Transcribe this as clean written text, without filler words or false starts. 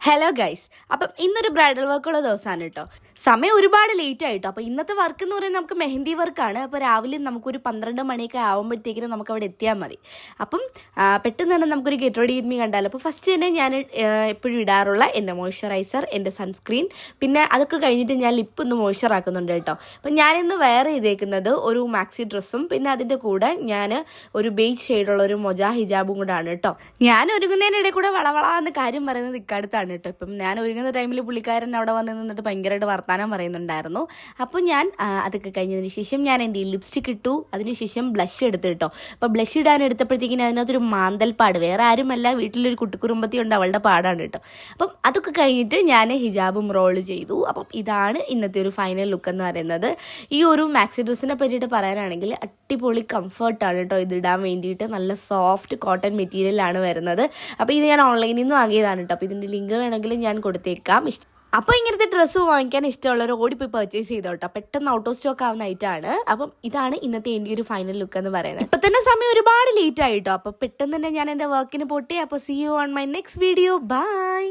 Hello guys, അപ്പം ഇന്നൊരു bridal വർക്കുള്ള ദിവസമാണ് കേട്ടോ. സമയം ഒരുപാട് ലേറ്റ് ആയിട്ടോ. അപ്പോൾ ഇന്നത്തെ വർക്ക് എന്ന് പറയുന്നത് നമുക്ക് മെഹന്തി വർക്കാണ്. അപ്പോൾ രാവിലെ നമുക്കൊരു 12 മണിയൊക്കെ ആകുമ്പോഴത്തേക്കിനും നമുക്ക് അവിടെ എത്തിയാൽ മതി. അപ്പം പെട്ടെന്ന് തന്നെ നമുക്കൊരു ഗെറ്റ് റെഡി വിത്ത് മീ കണ്ടാലോ. അപ്പോൾ ഫസ്റ്റ് തന്നെ ഞാൻ എപ്പോഴും ഇടാറുള്ള എൻ്റെ മോയ്സ്ചറൈസർ, എൻ്റെ സൺസ്ക്രീൻ, പിന്നെ അതൊക്കെ കഴിഞ്ഞിട്ട് ഞാൻ ലിപ്പ് ഒന്ന് മോയ്സ്ചർ ആക്കുന്നുണ്ട് കേട്ടോ. അപ്പം ഞാനിന്ന് വെയർ ചെയ്തേക്കുന്നത് ഒരു മാക്സി ഡ്രസ്സും പിന്നെ അതിൻ്റെ കൂടെ ഞാൻ ഒരു ബേജ് ഷെയ്ഡുള്ള ഒരു മൊജ ഹിജാബും കൂടാണ് കേട്ടോ. ഞാൻ ഒരുങ്ങുന്നതിനിടെ കൂടെ വളവളാന്ന് കാര്യം പറയുന്നത് ഇക്കടുത്താണ് കേട്ടോ. ഇപ്പം ഞാൻ ഒരുങ്ങുന്ന ടൈമിൽ പുള്ളിക്കാരൻ അവിടെ വന്ന് നിന്നിട്ട് ഭയങ്കരമായിട്ട് വർത്താനം പറയുന്നുണ്ടായിരുന്നു. അപ്പോൾ ഞാൻ അതൊക്കെ കഴിഞ്ഞതിന് ശേഷം ഞാൻ എൻ്റെ ലിപ്സ്റ്റിക് ഇട്ടു. അതിനുശേഷം ബ്ലഷ് എടുത്ത് കേട്ടോ. അപ്പോൾ ബ്ലഷ് ഇടാൻ എടുത്തപ്പോഴത്തേക്കിനും അതിനകത്തൊരു മാന്തൽപ്പാട്, വേറെ ആരുമല്ല, വീട്ടിലൊരു കുട്ടിക്കുറുമ്പത്തി ഉണ്ട്, അവളുടെ പാടാണ് കേട്ടോ. അപ്പം അതൊക്കെ കഴിഞ്ഞിട്ട് ഞാൻ ഹിജാബും റോൾ ചെയ്തു. അപ്പം ഇതാണ് ഇന്നത്തെ ഒരു ഫൈനൽ ലുക്ക് എന്ന് പറയുന്നത്. ഈ ഒരു മാക്സി ഡ്രസ്സിനെ പറ്റിയിട്ട് പറയാനാണെങ്കിൽ അടിപൊളി കംഫർട്ടാണ് കേട്ടോ. ഇതിടാൻ വേണ്ടിയിട്ട് നല്ല സോഫ്റ്റ് കോട്ടൺ മെറ്റീരിയലാണ് വരുന്നത്. അപ്പോൾ ഇത് ഞാൻ ഓൺലൈനിൽ നിന്ന് വാങ്ങിയതാണ് കേട്ടോ. അപ്പോൾ ഇതിൻ്റെ ലിങ്ക് വേണമെങ്കിൽ ഞാൻ കൊടുത്തേക്കാം. അപ്പോൾ ഇങ്ങനത്തെ ഡ്രസ്സ് വാങ്ങിക്കാൻ ഇഷ്ടമുള്ളവർ ഓടിപ്പോയി പർച്ചേസ് ചെയ്തോട്ടോ. പെട്ടെന്ന് ഔട്ട് ഓഫ് സ്റ്റോക്ക് ആവുന്ന ഐറ്റാണ്. അപ്പം ഇതാണ് ഇന്നത്തെ എൻ്റെ ഒരു ഫൈനൽ ലുക്ക് എന്ന് പറയുന്നത്. ഇപ്പം തന്നെ സമയം ഒരുപാട് ലേറ്റ് ആയിട്ടോ. അപ്പോൾ പെട്ടെന്ന് തന്നെ ഞാൻ എൻ്റെ വർക്കിന് പോട്ടെ. അപ്പോൾ see you on my next video. By.